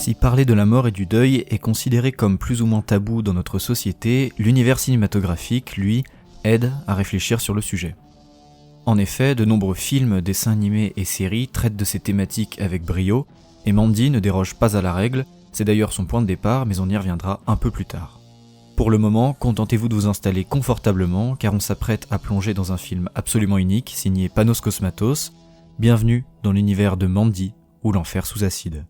Si parler de la mort et du deuil est considéré comme plus ou moins tabou dans notre société, l'univers cinématographique, lui, aide à réfléchir sur le sujet. En effet, de nombreux films, dessins animés et séries traitent de ces thématiques avec brio, et Mandy ne déroge pas à la règle, c'est d'ailleurs son point de départ, mais on y reviendra un peu plus tard. Pour le moment, contentez-vous de vous installer confortablement, car on s'apprête à plonger dans un film absolument unique, signé Panos Cosmatos. Bienvenue dans l'univers de Mandy, ou l'enfer sous acide.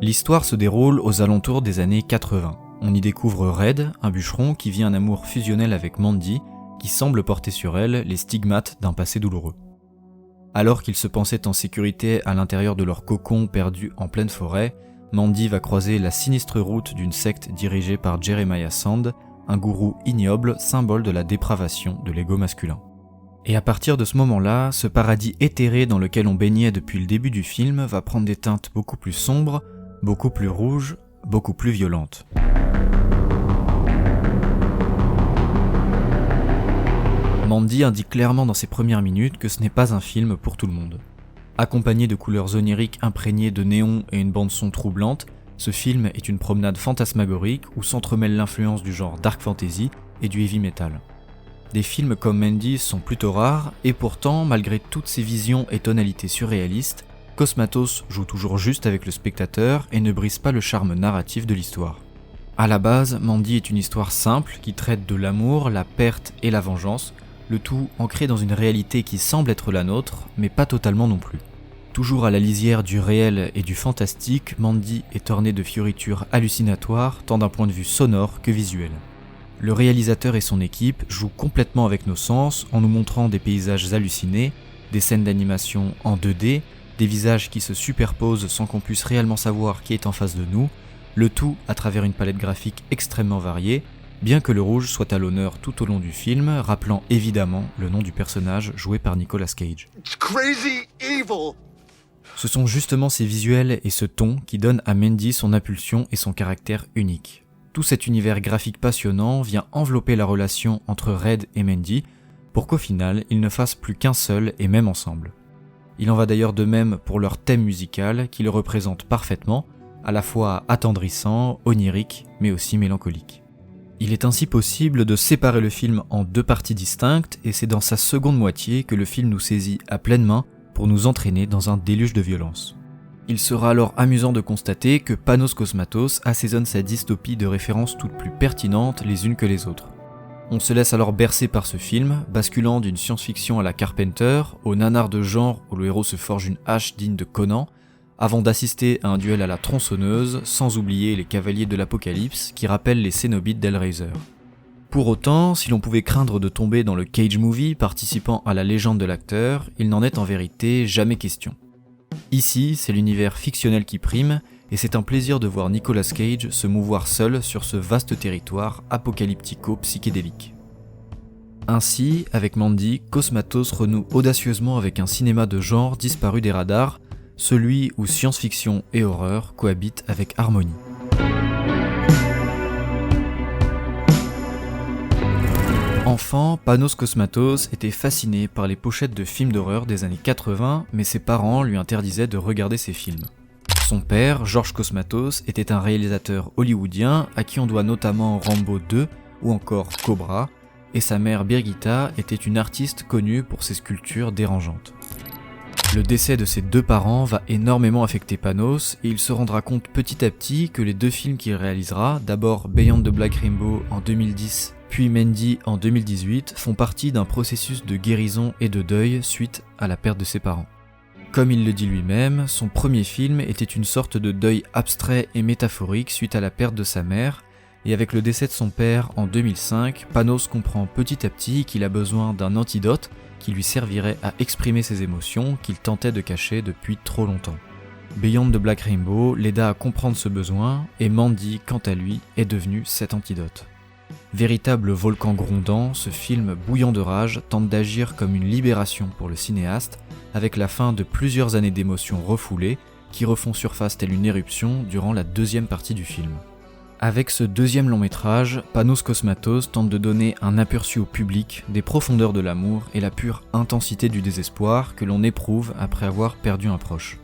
L'histoire se déroule aux alentours des années 80. On y découvre Red, un bûcheron qui vit un amour fusionnel avec Mandy, qui semble porter sur elle les stigmates d'un passé douloureux. Alors qu'ils se pensaient en sécurité à l'intérieur de leur cocon perdu en pleine forêt, Mandy va croiser la sinistre route d'une secte dirigée par Jeremiah Sand, un gourou ignoble, symbole de la dépravation de l'ego masculin. Et à partir de ce moment-là, ce paradis éthéré dans lequel on baignait depuis le début du film va prendre des teintes beaucoup plus sombres, beaucoup plus rouges, beaucoup plus violentes. Mandy indique clairement dans ses premières minutes que ce n'est pas un film pour tout le monde. Accompagné de couleurs oniriques imprégnées de néon et une bande-son troublante, ce film est une promenade fantasmagorique où s'entremêlent l'influence du genre dark fantasy et du heavy metal. Des films comme Mandy sont plutôt rares, et pourtant, malgré toutes ces visions et tonalités surréalistes, Cosmatos joue toujours juste avec le spectateur et ne brise pas le charme narratif de l'histoire. À la base, Mandy est une histoire simple qui traite de l'amour, la perte et la vengeance, le tout ancré dans une réalité qui semble être la nôtre, mais pas totalement non plus. Toujours à la lisière du réel et du fantastique, Mandy est orné de fioritures hallucinatoires, tant d'un point de vue sonore que visuel. Le réalisateur et son équipe jouent complètement avec nos sens en nous montrant des paysages hallucinés, des scènes d'animation en 2D, des visages qui se superposent sans qu'on puisse réellement savoir qui est en face de nous, le tout à travers une palette graphique extrêmement variée, bien que le rouge soit à l'honneur tout au long du film, rappelant évidemment le nom du personnage joué par Nicolas Cage. It's crazy evil. Ce sont justement ces visuels et ce ton qui donnent à Mandy son impulsion et son caractère unique. Tout cet univers graphique passionnant vient envelopper la relation entre Red et Mandy, pour qu'au final, ils ne fassent plus qu'un seul et même ensemble. Il en va d'ailleurs de même pour leur thème musical qui le représente parfaitement, à la fois attendrissant, onirique, mais aussi mélancolique. Il est ainsi possible de séparer le film en deux parties distinctes, et c'est dans sa seconde moitié que le film nous saisit à pleine main pour nous entraîner dans un déluge de violence. Il sera alors amusant de constater que Panos Cosmatos assaisonne sa dystopie de références toutes plus pertinentes les unes que les autres. On se laisse alors bercer par ce film, basculant d'une science-fiction à la Carpenter, au nanar de genre où le héros se forge une hache digne de Conan, avant d'assister à un duel à la tronçonneuse, sans oublier les cavaliers de l'Apocalypse qui rappellent les Cénobites d'Hellraiser. Pour autant, si l'on pouvait craindre de tomber dans le Cage Movie participant à la légende de l'acteur, il n'en est en vérité jamais question. Ici, c'est l'univers fictionnel qui prime, et c'est un plaisir de voir Nicolas Cage se mouvoir seul sur ce vaste territoire apocalyptico-psychédélique. Ainsi, avec Mandy, Cosmatos renoue audacieusement avec un cinéma de genre disparu des radars, celui où science-fiction et horreur cohabitent avec harmonie. Enfant, Panos Cosmatos était fasciné par les pochettes de films d'horreur des années 80, mais ses parents lui interdisaient de regarder ces films. Son père, George Cosmatos, était un réalisateur hollywoodien à qui on doit notamment Rambo 2 ou encore Cobra, et sa mère Birgitta était une artiste connue pour ses sculptures dérangeantes. Le décès de ses deux parents va énormément affecter Panos et il se rendra compte petit à petit que les deux films qu'il réalisera, d'abord Beyond the Black Rainbow en 2010 puis Mandy en 2018, font partie d'un processus de guérison et de deuil suite à la perte de ses parents. Comme il le dit lui-même, son premier film était une sorte de deuil abstrait et métaphorique suite à la perte de sa mère, et avec le décès de son père en 2005, Panos comprend petit à petit qu'il a besoin d'un antidote qui lui servirait à exprimer ses émotions qu'il tentait de cacher depuis trop longtemps. Beyond the Black Rainbow l'aida à comprendre ce besoin, et Mandy, quant à lui, est devenu cet antidote. Véritable volcan grondant, ce film bouillant de rage tente d'agir comme une libération pour le cinéaste, avec la fin de plusieurs années d'émotions refoulées, qui refont surface telle une éruption durant la deuxième partie du film. Avec ce deuxième long métrage, Panos Cosmatos tente de donner un aperçu au public des profondeurs de l'amour et la pure intensité du désespoir que l'on éprouve après avoir perdu un proche.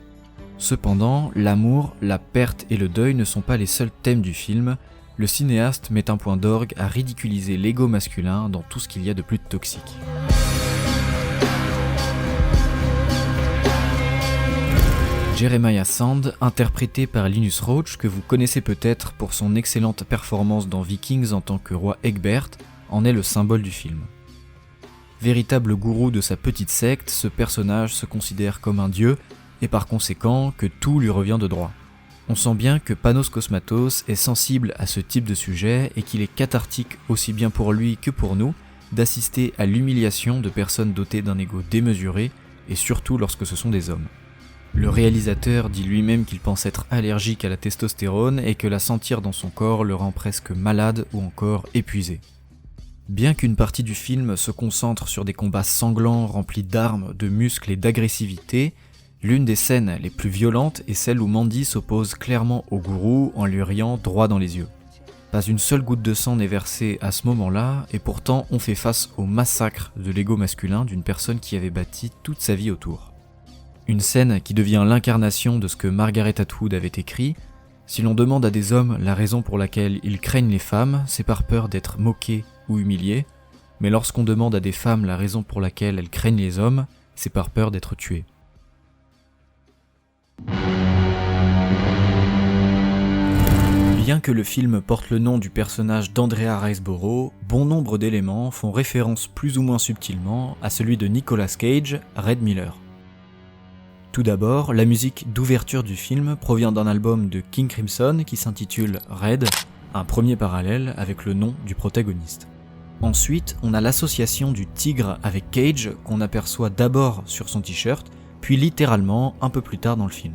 Cependant, l'amour, la perte et le deuil ne sont pas les seuls thèmes du film. Le cinéaste met un point d'orgue à ridiculiser l'ego masculin dans tout ce qu'il y a de plus toxique. Jeremiah Sand, interprété par Linus Roach, que vous connaissez peut-être pour son excellente performance dans Vikings en tant que roi Egbert, en est le symbole du film. Véritable gourou de sa petite secte, ce personnage se considère comme un dieu, et par conséquent que tout lui revient de droit. On sent bien que Panos Cosmatos est sensible à ce type de sujet et qu'il est cathartique aussi bien pour lui que pour nous d'assister à l'humiliation de personnes dotées d'un ego démesuré, et surtout lorsque ce sont des hommes. Le réalisateur dit lui-même qu'il pense être allergique à la testostérone et que la sentir dans son corps le rend presque malade ou encore épuisé. Bien qu'une partie du film se concentre sur des combats sanglants remplis d'armes, de muscles et d'agressivité, l'une des scènes les plus violentes est celle où Mandy s'oppose clairement au gourou en lui riant droit dans les yeux. Pas une seule goutte de sang n'est versée à ce moment-là, et pourtant on fait face au massacre de l'ego masculin d'une personne qui avait bâti toute sa vie autour. Une scène qui devient l'incarnation de ce que Margaret Atwood avait écrit. Si l'on demande à des hommes la raison pour laquelle ils craignent les femmes, c'est par peur d'être moqués ou humiliés, mais lorsqu'on demande à des femmes la raison pour laquelle elles craignent les hommes, c'est par peur d'être tuées. Bien que le film porte le nom du personnage d'Andrea Riseborough, bon nombre d'éléments font référence plus ou moins subtilement à celui de Nicolas Cage, Red Miller. Tout d'abord, la musique d'ouverture du film provient d'un album de King Crimson qui s'intitule Red, un premier parallèle avec le nom du protagoniste. Ensuite, on a l'association du tigre avec Cage qu'on aperçoit d'abord sur son t-shirt, puis littéralement un peu plus tard dans le film.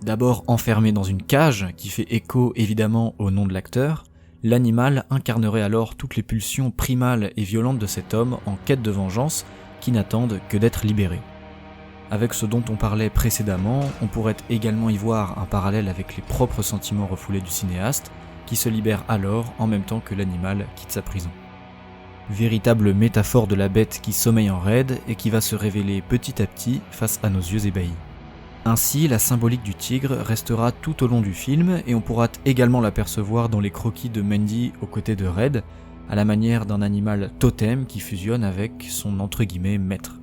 D'abord enfermé dans une cage qui fait écho évidemment au nom de l'acteur, l'animal incarnerait alors toutes les pulsions primales et violentes de cet homme en quête de vengeance qui n'attendent que d'être libérés. Avec ce dont on parlait précédemment, on pourrait également y voir un parallèle avec les propres sentiments refoulés du cinéaste, qui se libère alors en même temps que l'animal quitte sa prison. Véritable métaphore de la bête qui sommeille en raid et qui va se révéler petit à petit face à nos yeux ébahis. Ainsi, la symbolique du tigre restera tout au long du film et on pourra également l'apercevoir dans les croquis de Mandy aux côtés de Red, à la manière d'un animal totem qui fusionne avec son « maître ».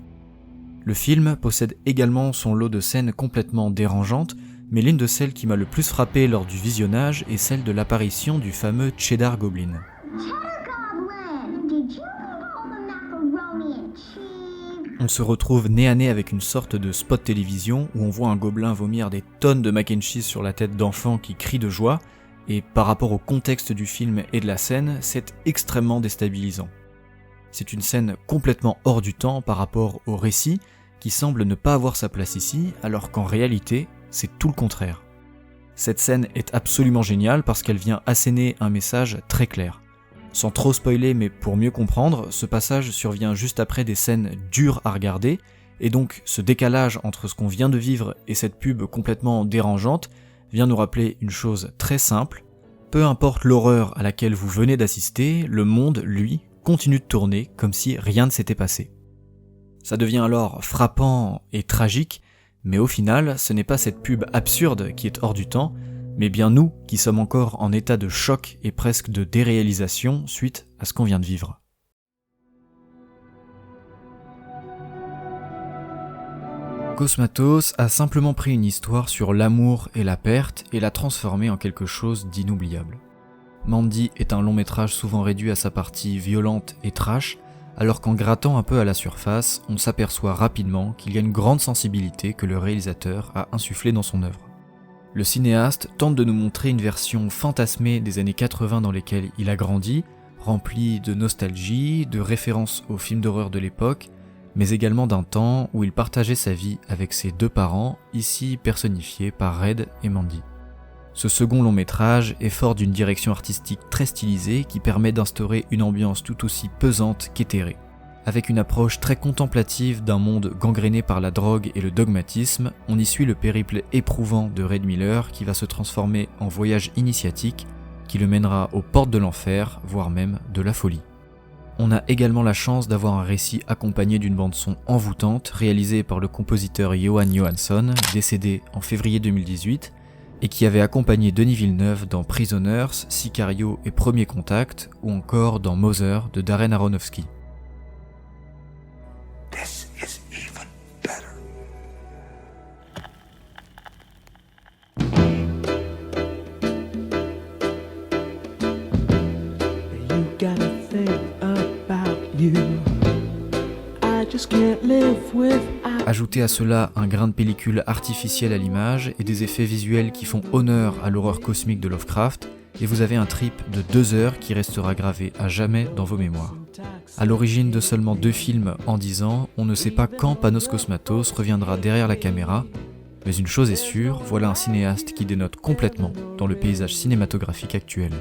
Le film possède également son lot de scènes complètement dérangeantes, mais l'une de celles qui m'a le plus frappé lors du visionnage est celle de l'apparition du fameux Cheddar Goblin. On se retrouve nez à nez avec une sorte de spot télévision où on voit un gobelin vomir des tonnes de mac and cheese sur la tête d'enfants qui crient de joie, et par rapport au contexte du film et de la scène, c'est extrêmement déstabilisant. C'est une scène complètement hors du temps par rapport au récit, qui semble ne pas avoir sa place ici, alors qu'en réalité, c'est tout le contraire. Cette scène est absolument géniale parce qu'elle vient asséner un message très clair. Sans trop spoiler, mais pour mieux comprendre, ce passage survient juste après des scènes dures à regarder, et donc ce décalage entre ce qu'on vient de vivre et cette pub complètement dérangeante vient nous rappeler une chose très simple. Peu importe l'horreur à laquelle vous venez d'assister, le monde, lui, continue de tourner comme si rien ne s'était passé. Ça devient alors frappant et tragique, mais au final, ce n'est pas cette pub absurde qui est hors du temps, mais bien nous qui sommes encore en état de choc et presque de déréalisation suite à ce qu'on vient de vivre. Cosmatos a simplement pris une histoire sur l'amour et la perte et l'a transformée en quelque chose d'inoubliable. Mandy est un long métrage souvent réduit à sa partie violente et trash, alors qu'en grattant un peu à la surface, on s'aperçoit rapidement qu'il y a une grande sensibilité que le réalisateur a insufflée dans son œuvre. Le cinéaste tente de nous montrer une version fantasmée des années 80 dans lesquelles il a grandi, remplie de nostalgie, de références aux films d'horreur de l'époque, mais également d'un temps où il partageait sa vie avec ses deux parents, ici personnifiés par Red et Mandy. Ce second long métrage est fort d'une direction artistique très stylisée qui permet d'instaurer une ambiance tout aussi pesante qu'éthérée. Avec une approche très contemplative d'un monde gangréné par la drogue et le dogmatisme, on y suit le périple éprouvant de Red Miller qui va se transformer en voyage initiatique qui le mènera aux portes de l'enfer, voire même de la folie. On a également la chance d'avoir un récit accompagné d'une bande-son envoûtante réalisée par le compositeur Jóhann Jóhannsson, décédé en février 2018, et qui avait accompagné Denis Villeneuve dans Prisoners, Sicario et Premier Contact, ou encore dans Mother de Darren Aronofsky. This is even better. You gotta think about you. I just can't live without. Ajoutez à cela un grain de pellicule artificiel à l'image et des effets visuels qui font honneur à l'horreur cosmique de Lovecraft, et vous avez un trip de 2 heures qui restera gravé à jamais dans vos mémoires. À l'origine de seulement 2 films en 10 ans, on ne sait pas quand Panos Cosmatos reviendra derrière la caméra, mais une chose est sûre, voilà un cinéaste qui dénote complètement dans le paysage cinématographique actuel.